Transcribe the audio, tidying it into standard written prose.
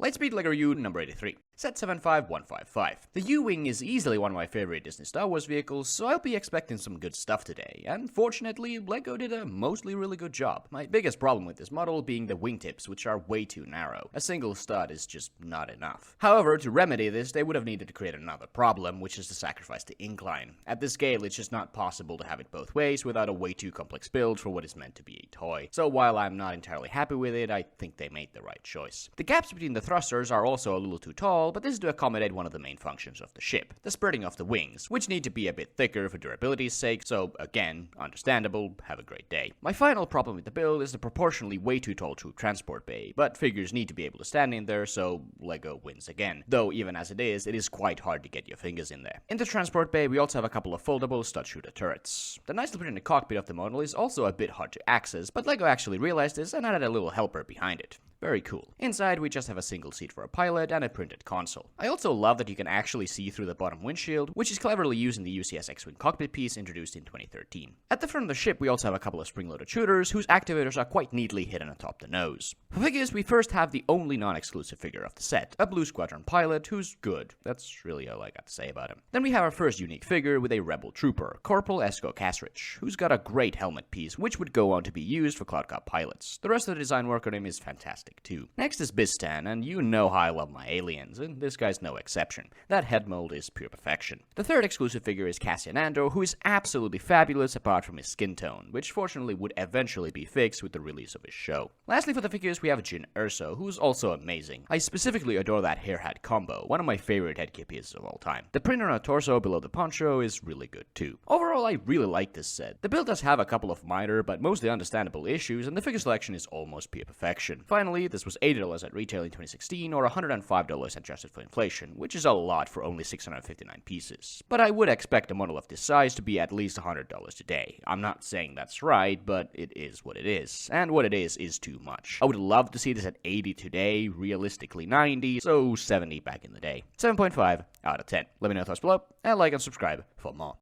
Lightspeed LEGO U number 83. Set 75155. The U-Wing is easily one of my favorite Disney Star Wars vehicles, so I'll be expecting some good stuff today, and fortunately, LEGO did a mostly really good job. My biggest problem with this model being the wingtips, which are way too narrow. A single stud is just not enough. However, to remedy this, they would have needed to create another problem, which is to sacrifice the incline. At this scale, it's just not possible to have it both ways without a way too complex build for what is meant to be a toy. So while I'm not entirely happy with it, I think they made the right choice. The gaps between the thrusters are also a little too tall, but this is to accommodate one of the main functions of the ship, the spreading of the wings, which need to be a bit thicker for durability's sake, so again, understandable, have a great day. My final problem with the build is the proportionally way too tall troop transport bay, but figures need to be able to stand in there, so LEGO wins again. Though even as it is quite hard to get your fingers in there. In the transport bay, we also have a couple of foldable stud shooter turrets. The nicely put in the cockpit of the model is also a bit hard to access, but LEGO actually realized this and added a little helper behind it. Very cool. Inside, we just have a single seat for a pilot and a printed console. I also love that you can actually see through the bottom windshield, which is cleverly used in the UCS X-Wing cockpit piece introduced in 2013. At the front of the ship, we also have a couple of spring-loaded shooters, whose activators are quite neatly hidden atop the nose. For figures, we first have the only non-exclusive figure of the set, a Blue Squadron pilot who's good. That's really all I got to say about him. Then we have our first unique figure with a Rebel trooper, Corporal Esco Kasrich, who's got a great helmet piece, which would go on to be used for Cloud Cop pilots. The rest of the design work on him is fantastic too. Next is Bistan, and you know how I love my aliens, and this guy's no exception. That head mold is pure perfection. The third exclusive figure is Cassian Andor, who is absolutely fabulous apart from his skin tone, which fortunately would eventually be fixed with the release of his show. Lastly for the figures, we have Jyn Erso, who's also amazing. I specifically adore that hair hat combo, one of my favorite headgear pieces of all time. The print on her torso below the poncho is really good too. Overall, I really like this set. The build does have a couple of minor but mostly understandable issues, and the figure selection is almost pure perfection. Finally, this was $80 at retail in 2016 or $105 adjusted for inflation, which is a lot for only 659 pieces. But I would expect a model of this size to be at least $100 today. I'm not saying that's right, but it is what it is. And what it is too much. I would love to see this at 80 today, realistically 90, so 70 back in the day. 7.5 out of 10. Let me know your thoughts below, and like and subscribe for more.